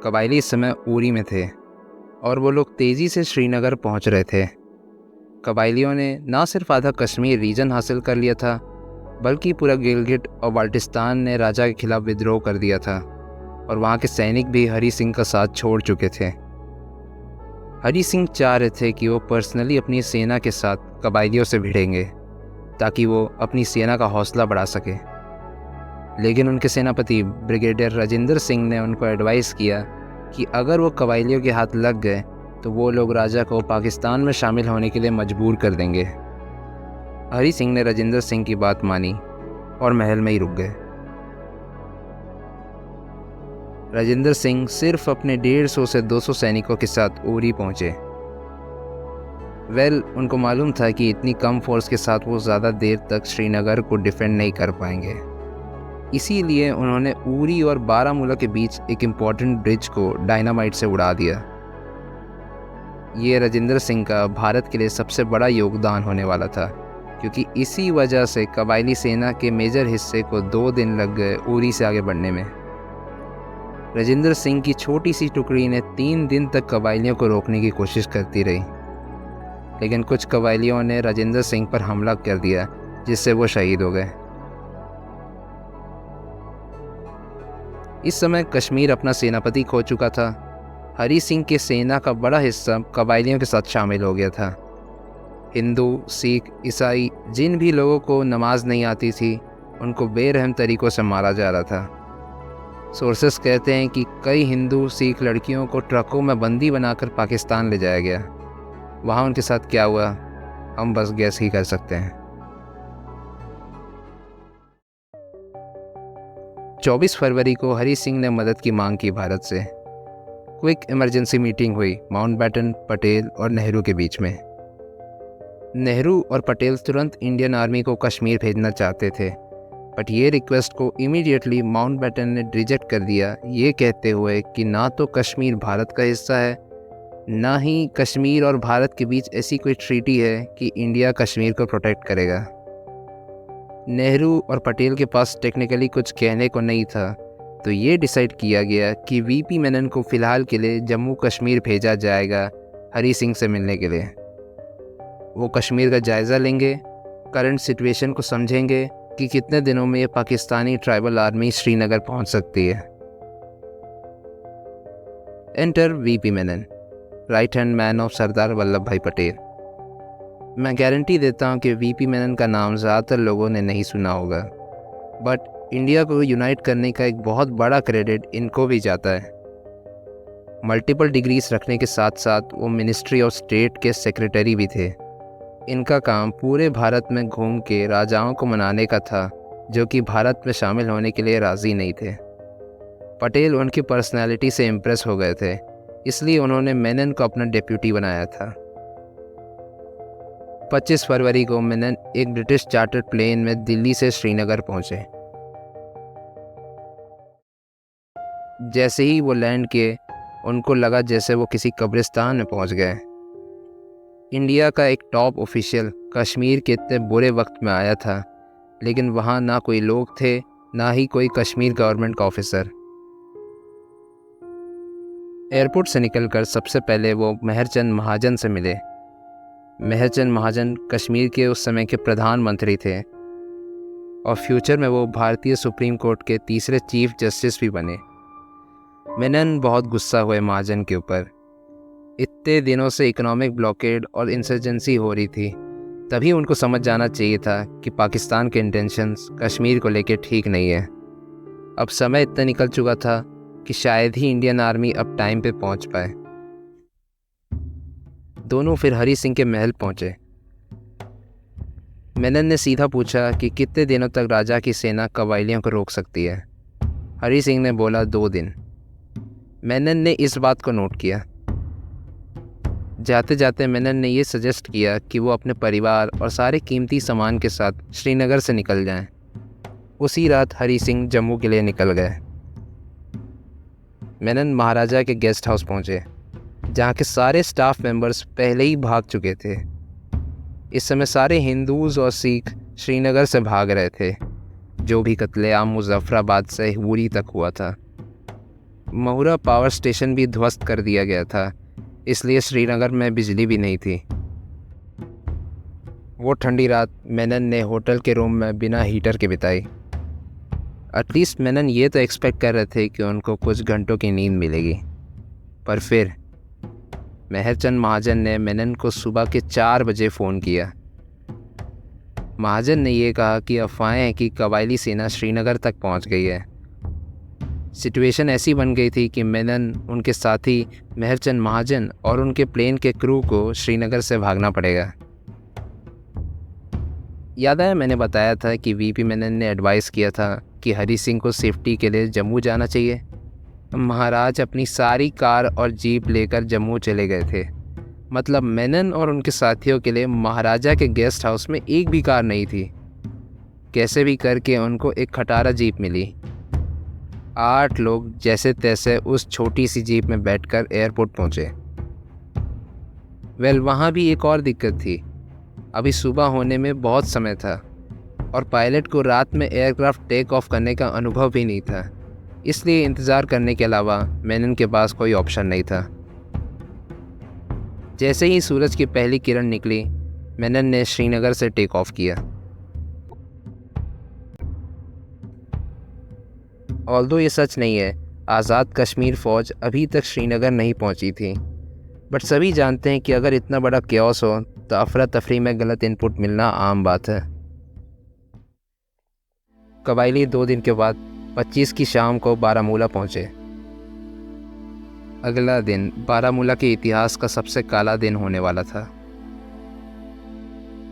कबायली इस समय उरी में थे और वो लोग तेज़ी से श्रीनगर पहुंच रहे थे। कबायलियों ने ना सिर्फ आधा कश्मीर रीजन हासिल कर लिया था, बल्कि पूरा गिलगिट और बाल्टिस्तान ने राजा के खिलाफ विद्रोह कर दिया था और वहाँ के सैनिक भी हरी सिंह का साथ छोड़ चुके थे। हरी सिंह चाह रहे थे कि वो पर्सनली अपनी सेना के साथ कबायलियों से भिड़ेंगे ताकि वो अपनी सेना का हौसला बढ़ा सके। लेकिन उनके सेनापति ब्रिगेडियर राजेंद्र सिंह ने उनको एडवाइस किया कि अगर वो कबायलियों के हाथ लग गए तो वो लोग राजा को पाकिस्तान में शामिल होने के लिए मजबूर कर देंगे। हरी सिंह ने राजेंद्र सिंह की बात मानी और महल में ही रुक गए। राजेंद्र सिंह सिर्फ अपने 150 से 200 सैनिकों के साथ उरी पहुंचे। उनको मालूम था कि इतनी कम फोर्स के साथ वो ज़्यादा देर तक श्रीनगर को डिफेंड नहीं कर पाएंगे। इसीलिए उन्होंने उरी और बारामूला के बीच एक इम्पॉर्टेंट ब्रिज को डायनामाइट से उड़ा दिया। ये राजेंद्र सिंह का भारत के लिए सबसे बड़ा योगदान होने वाला था, क्योंकि इसी वजह से कबायली सेना के मेजर हिस्से को 2 दिन लग गए उरी से आगे बढ़ने में। राजेंद्र सिंह की छोटी सी टुकड़ी ने 3 दिन तक कबायलियों को रोकने की कोशिश करती रही, लेकिन कुछ कबायलियों ने राजेंद्र सिंह पर हमला कर दिया, जिससे वो शहीद हो गए। इस समय कश्मीर अपना सेनापति खो चुका था। हरी सिंह के सेना का बड़ा हिस्सा कबायलियों के साथ शामिल हो गया था। हिंदू, सिख, ईसाई जिन भी लोगों को नमाज नहीं आती थी, उनको बेरहम तरीक़ों से मारा जा रहा था। सोर्सेस कहते हैं कि कई हिंदू सिख लड़कियों को ट्रकों में बंदी बनाकर पाकिस्तान ले जाया गया। वहाँ उनके साथ क्या हुआ, हम बस गैस ही कर सकते हैं। 24 फरवरी को हरी सिंह ने मदद की मांग की भारत से। क्विक इमरजेंसी मीटिंग हुई माउंटबेटन, पटेल और नेहरू के बीच में। नेहरू और पटेल तुरंत इंडियन आर्मी को कश्मीर भेजना चाहते थे, बट ये रिक्वेस्ट को इमीडिएटली माउंटबेटन ने रिजेक्ट कर दिया, ये कहते हुए कि ना तो कश्मीर भारत का हिस्सा है, ना ही कश्मीर और भारत के बीच ऐसी कोई ट्रीटी है कि इंडिया कश्मीर को प्रोटेक्ट करेगा। नेहरू और पटेल के पास टेक्निकली कुछ कहने को नहीं था, तो ये डिसाइड किया गया कि वीपी मेनन को फ़िलहाल के लिए जम्मू कश्मीर भेजा जाएगा हरी सिंह से मिलने के लिए। वो कश्मीर का जायज़ा लेंगे, करंट सिचुएशन को समझेंगे कि कितने दिनों में ये पाकिस्तानी ट्राइबल आर्मी श्रीनगर पहुंच सकती है। Enter V P Menon, right hand man of Sardar Vallabh bhai Patel. मैं गारंटी देता हूं कि वीपी मेनन का नाम ज़्यादातर लोगों ने नहीं सुना होगा, बट इंडिया को यूनाइट करने का एक बहुत बड़ा क्रेडिट इनको भी जाता है। मल्टीपल डिग्रीज रखने के साथ साथ वो मिनिस्ट्री ऑफ स्टेट के सेक्रेटरी भी थे। इनका काम पूरे भारत में घूम के राजाओं को मनाने का था, जो कि भारत में शामिल होने के लिए राज़ी नहीं थे। पटेल उनकी पर्सनैलिटी से इम्प्रेस हो गए थे, इसलिए उन्होंने मेनन को अपना डेप्यूटी बनाया था। 25 फरवरी को मेनन एक ब्रिटिश चार्टर्ड प्लेन में दिल्ली से श्रीनगर पहुंचे। जैसे ही वो लैंड किए, उनको लगा जैसे वो किसी कब्रिस्तान में पहुंच गए। इंडिया का एक टॉप ऑफिशियल कश्मीर के इतने बुरे वक्त में आया था, लेकिन वहाँ ना कोई लोग थे, ना ही कोई कश्मीर गवर्नमेंट का ऑफिसर। एयरपोर्ट से निकलकर सबसे पहले वो मेहरचंद महाजन से मिले। मेहरचंद महाजन कश्मीर के उस समय के प्रधानमंत्री थे और फ्यूचर में वो भारतीय सुप्रीम कोर्ट के तीसरे चीफ जस्टिस भी बने। मेनन बहुत गुस्सा हुए महाजन के ऊपर। इतने दिनों से इकोनॉमिक ब्लॉकेड और इंसर्जेंसी हो रही थी, तभी उनको समझ जाना चाहिए था कि पाकिस्तान के इंटेंशंस कश्मीर को लेकर ठीक नहीं है। अब समय इतना निकल चुका था कि शायद ही इंडियन आर्मी अब टाइम पे पहुंच पाए। दोनों फिर हरी सिंह के महल पहुंचे। मेनन ने सीधा पूछा कि कितने दिनों तक राजा की सेना कबायलियों को रोक सकती है। हरी सिंह ने बोला 2 दिन। मेनन ने इस बात को नोट किया। जाते जाते मेनन ने यह सजेस्ट किया कि वो अपने परिवार और सारे कीमती सामान के साथ श्रीनगर से निकल जाएं। उसी रात हरी सिंह जम्मू के लिए निकल गए। मेनन महाराजा के गेस्ट हाउस पहुंचे, जहां के सारे स्टाफ मेंबर्स पहले ही भाग चुके थे। इस समय सारे हिंदूज और सिख श्रीनगर से भाग रहे थे, जो भी कत्लेआम मुजफ्फराबाद से उरी तक हुआ था। महुरा पावर स्टेशन भी ध्वस्त कर दिया गया था, इसलिए श्रीनगर में बिजली भी नहीं थी। वो ठंडी रात मेनन ने होटल के रूम में बिना हीटर के बिताई। एटलीस्ट मेनन ये तो एक्सपेक्ट कर रहे थे कि उनको कुछ घंटों की नींद मिलेगी, पर फिर मेहरचंद महाजन ने मेनन को सुबह के 4 बजे फ़ोन किया। महाजन ने यह कहा कि अफवाहें हैं कि कबायली सेना श्रीनगर तक पहुंच गई है। सिचुएशन ऐसी बन गई थी कि मेनन, उनके साथी मेहरचंद महाजन और उनके प्लेन के क्रू को श्रीनगर से भागना पड़ेगा। याद है मैंने बताया था कि वीपी मेनन ने एडवाइस किया था कि हरी सिंह को सेफ्टी के लिए जम्मू जाना चाहिए। महाराज अपनी सारी कार और जीप लेकर जम्मू चले गए थे। मतलब मेनन और उनके साथियों के लिए महाराजा के गेस्ट हाउस में एक भी कार नहीं थी। कैसे भी करके उनको एक खटारा जीप मिली। 8 लोग जैसे तैसे उस छोटी सी जीप में बैठकर एयरपोर्ट पहुंचे। वहाँ भी एक और दिक्कत थी। अभी सुबह होने में बहुत समय था और पायलट को रात में एयरक्राफ्ट टेक ऑफ करने का अनुभव भी नहीं था, इसलिए इंतज़ार करने के अलावा मेनन के पास कोई ऑप्शन नहीं था। जैसे ही सूरज की पहली किरण निकली, मेनन ने श्रीनगर से टेक ऑफ किया। ऑल्दो ये सच नहीं है, आज़ाद कश्मीर फ़ौज अभी तक श्रीनगर नहीं पहुंची थी, बट सभी जानते हैं कि अगर इतना बड़ा क्योस हो तो अफरा तफरी में गलत इनपुट मिलना आम बात है। कबायली 2 दिन के बाद 25 की शाम को बारामूला पहुंचे। अगला दिन बारामूला के इतिहास का सबसे काला दिन होने वाला था।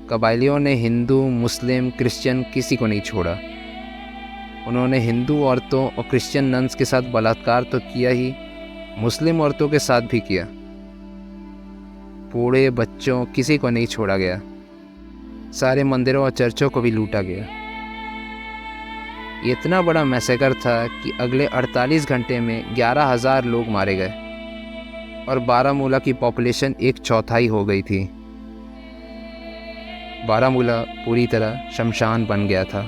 कबायलियों ने हिंदू, मुस्लिम, क्रिश्चियन किसी को नहीं छोड़ा। उन्होंने हिंदू औरतों और क्रिश्चियन नन्स के साथ बलात्कार तो किया ही, मुस्लिम औरतों के साथ भी किया। बूढ़े, बच्चों, किसी को नहीं छोड़ा गया। सारे मंदिरों और चर्चों को भी लूटा गया। इतना बड़ा मैसेकर था कि अगले 48 घंटे में 11,000 लोग मारे गए और बारामूला की पॉपुलेशन 1/4 हो गई थी। बारामूला पूरी तरह शमशान बन गया था।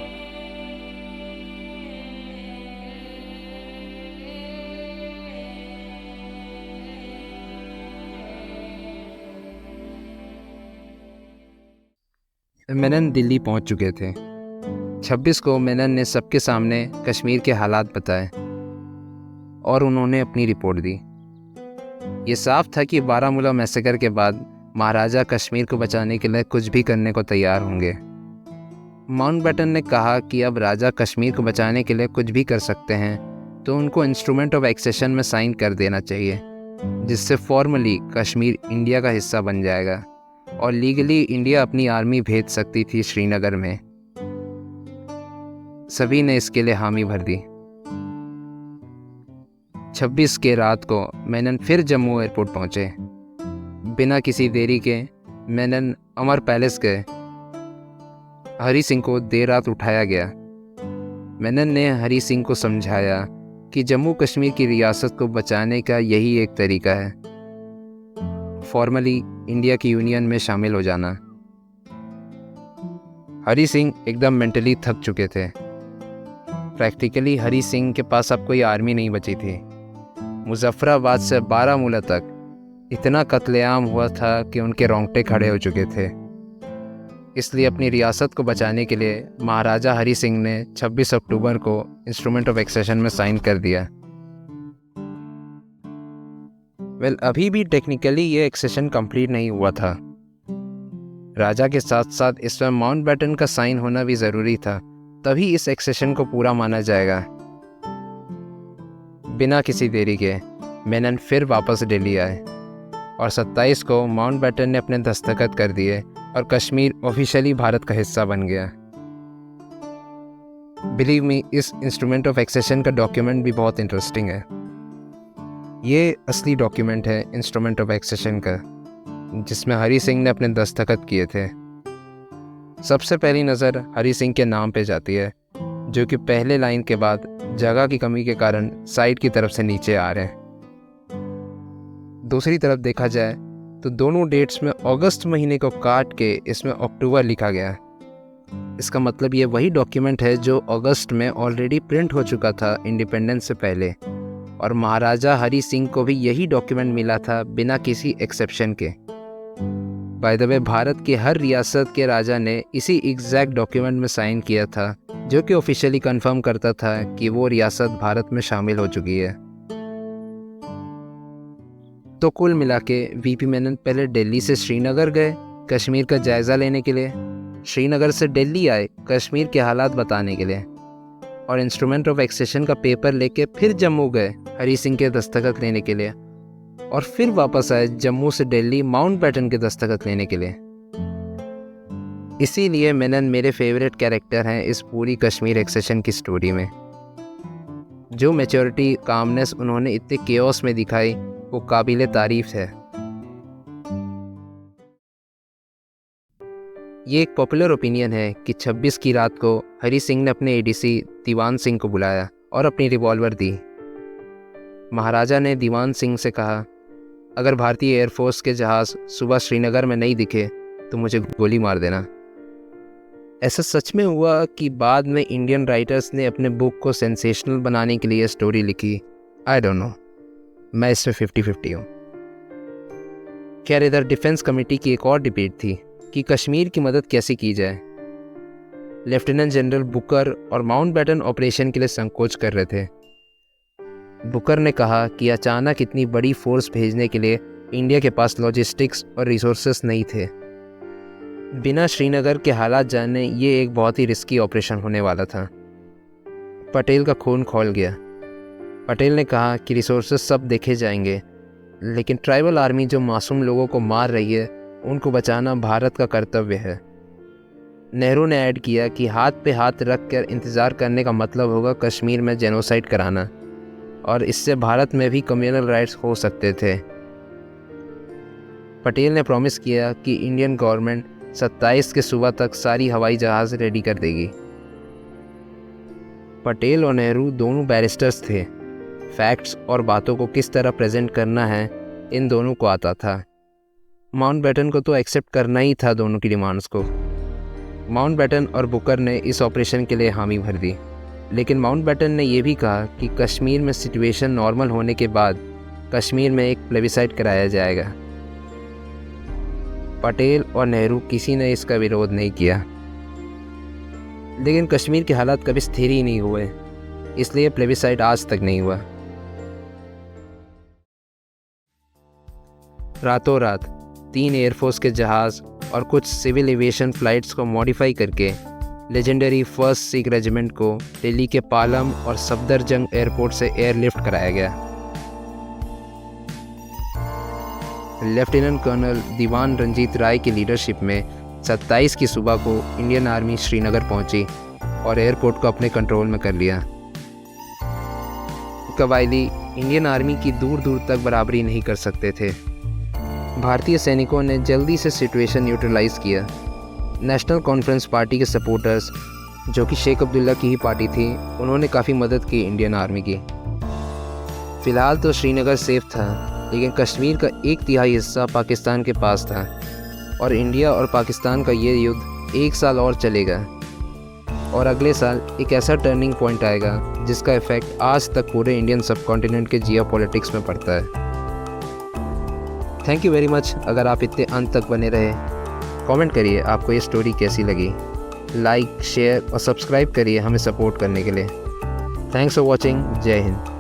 मेनन दिल्ली पहुंच चुके थे। 26 को मेनन ने सबके सामने कश्मीर के हालात बताए और उन्होंने अपनी रिपोर्ट दी। ये साफ था कि बारामूला मैसेकर के बाद महाराजा कश्मीर को बचाने के लिए कुछ भी करने को तैयार होंगे। माउंटबेटन ने कहा कि अब राजा कश्मीर को बचाने के लिए कुछ भी कर सकते हैं तो उनको इंस्ट्रूमेंट ऑफ एक्सेशन में साइन कर देना चाहिए, जिससे फॉर्मली कश्मीर इंडिया का हिस्सा बन जाएगा और लीगली इंडिया अपनी आर्मी भेज सकती थी श्रीनगर में। सभी ने इसके लिए हामी भर दी। 26 के रात को मेनन फिर जम्मू एयरपोर्ट पहुंचे। बिना किसी देरी के मेनन अमर पैलेस गए। हरी सिंह को देर रात उठाया गया। मेनन ने हरी सिंह को समझाया कि जम्मू कश्मीर की रियासत को बचाने का यही एक तरीका है, फॉर्मली इंडिया की यूनियन में शामिल हो जाना। हरी सिंह एकदम मेंटली थक चुके थे। प्रैक्टिकली हरी सिंह के पास अब कोई आर्मी नहीं बची थी। मुजफ्फराबाद से बारामूला तक इतना कत्लेआम हुआ था कि उनके रोंगटे खड़े हो चुके थे। इसलिए अपनी रियासत को बचाने के लिए महाराजा हरी सिंह ने 26 अक्टूबर को इंस्ट्रूमेंट ऑफ एक्सेशन में साइन कर दिया। अभी भी टेक्निकली ये एक्सेशन कंप्लीट नहीं हुआ था। राजा के साथ साथ इसमें माउंटबेटन का साइन होना भी ज़रूरी था, तभी इस एक्सेशन को पूरा माना जाएगा। बिना किसी देरी के मेनन फिर वापस दिल्ली आए और 27 को माउंटबेटन ने अपने दस्तखत कर दिए और कश्मीर ऑफिशियली भारत का हिस्सा बन गया। बिलीव मी, इस इंस्ट्रूमेंट ऑफ एक्सेशन का डॉक्यूमेंट भी बहुत इंटरेस्टिंग है। ये असली डॉक्यूमेंट है इंस्ट्रूमेंट ऑफ एक्सेशन का, जिसमें हरी सिंह ने अपने दस्तखत किए थे। सबसे पहली नज़र हरी सिंह के नाम पे जाती है, जो कि पहले लाइन के बाद जगह की कमी के कारण साइड की तरफ से नीचे आ रहे हैं। दूसरी तरफ देखा जाए तो दोनों डेट्स में अगस्त महीने को काट के इसमें अक्टूबर लिखा गया है। इसका मतलब ये वही डॉक्यूमेंट है जो अगस्त में ऑलरेडी प्रिंट हो चुका था इंडिपेंडेंस से पहले। और महाराजा हरी सिंह को भी यही डॉक्यूमेंट मिला था बिना किसी एक्सेप्शन के। बाय द वे, भारत के हर रियासत के राजा ने इसी एग्जैक्ट डॉक्यूमेंट में साइन किया था, जो कि ऑफिशियली कंफर्म करता था कि वो रियासत भारत में शामिल हो चुकी है। तो कुल मिला के वीपी मेनन पहले दिल्ली से श्रीनगर गए कश्मीर का जायज़ा लेने के लिए, श्रीनगर से दिल्ली आए कश्मीर के हालात बताने के लिए, और इंस्ट्रूमेंट ऑफ एक्सेशन का पेपर लेके फिर जम्मू गए हरी सिंह के दस्तखत लेने के लिए, और फिर वापस आए जम्मू से दिल्ली माउंटबेटन के दस्तखत लेने के लिए। इसीलिए मेनन मेरे फेवरेट कैरेक्टर हैं इस पूरी कश्मीर एक्सेशन की स्टोरी में। जो मैच्योरिटी, कामनेस उन्होंने इतने केओस में दिखाई, वो काबिले तारीफ है। ये एक पॉपुलर ओपिनियन है कि 26 की रात को हरी सिंह ने अपने एडीसी दीवान सिंह को बुलाया और अपनी रिवॉल्वर दी। महाराजा ने दीवान सिंह से कहा, अगर भारतीय एयरफोर्स के जहाज़ सुबह श्रीनगर में नहीं दिखे तो मुझे गोली मार देना। ऐसा सच में हुआ कि बाद में इंडियन राइटर्स ने अपने बुक को सेंसेशनल बनाने के लिए स्टोरी लिखी? आई डोंट नो, मैं इसमें 50-50 हूँ। खैर, इधर डिफेंस कमेटी की एक और डिबेट थी कि कश्मीर की मदद कैसे की जाए। लेफ्टिनेंट जनरल बुकर और माउंटबेटन ऑपरेशन के लिए संकोच कर रहे थे। बुकर ने कहा कि अचानक इतनी बड़ी फोर्स भेजने के लिए इंडिया के पास लॉजिस्टिक्स और रिसोर्सेस नहीं थे। बिना श्रीनगर के हालात जाने ये एक बहुत ही रिस्की ऑपरेशन होने वाला था। पटेल का खून खौल गया। पटेल ने कहा कि रिसोर्सेस सब देखे जाएंगे, लेकिन ट्राइबल आर्मी जो मासूम लोगों को मार रही है उनको बचाना भारत का कर्तव्य है। नेहरू ने ऐड किया कि हाथ पे हाथ रख कर इंतज़ार करने का मतलब होगा कश्मीर में जेनोसाइड कराना, और इससे भारत में भी कम्युनल राइट्स हो सकते थे। पटेल ने प्रॉमिस किया कि इंडियन गवर्नमेंट 27 के सुबह तक सारी हवाई जहाज़ रेडी कर देगी। पटेल और नेहरू दोनों बैरिस्टर्स थे। फैक्ट्स और बातों को किस तरह प्रेजेंट करना है इन दोनों को आता था। माउंटबेटन को तो एक्सेप्ट करना ही था दोनों की डिमांड्स को। माउंटबेटन और बुकर ने इस ऑपरेशन के लिए हामी भर दी, लेकिन माउंटबेटन ने यह भी कहा कि कश्मीर में सिचुएशन नॉर्मल होने के बाद कश्मीर में एक प्लेबिसाइड कराया जाएगा। पटेल और नेहरू किसी ने इसका विरोध नहीं किया, लेकिन कश्मीर के हालात कभी स्थिर ही नहीं हुए, इसलिए प्लेबिसाइड आज तक नहीं हुआ। रातों रात 3 एयरफोर्स के जहाज़ और कुछ सिविल एविएशन फ़्लाइट्स को मॉडिफाई करके लेजेंडरी 1st सिख रेजिमेंट को दिल्ली के पालम और सफदरजंग एयरपोर्ट से एयरलिफ्ट कराया गया। लेफ्टिनेंट कर्नल दीवान रंजीत राय की लीडरशिप में 27 की सुबह को इंडियन आर्मी श्रीनगर पहुंची और एयरपोर्ट को अपने कंट्रोल में कर लिया। कबायली इंडियन आर्मी की दूर दूर तक बराबरी नहीं कर सकते थे। भारतीय सैनिकों ने जल्दी से सिचुएशन न्यूट्रलाइज किया। नेशनल कॉन्फ्रेंस पार्टी के सपोर्टर्स, जो कि शेख अब्दुल्ला की ही पार्टी थी, उन्होंने काफ़ी मदद की इंडियन आर्मी की। फ़िलहाल तो श्रीनगर सेफ था, लेकिन कश्मीर का 1/3 हिस्सा पाकिस्तान के पास था, और इंडिया और पाकिस्तान का ये युद्ध 1 साल और चलेगा, और अगले साल एक ऐसा टर्निंग पॉइंट आएगा जिसका इफेक्ट आज तक पूरे इंडियन सबकॉन्टिनेंट के जियोपॉलिटिक्स में पड़ता है। Thank you very much. अगर आप इतने अंत तक बने रहे, कमेंट करिए आपको ये स्टोरी कैसी लगी। लाइक, शेयर और सब्सक्राइब करिए हमें सपोर्ट करने के लिए। Thanks for watching. जय हिंद।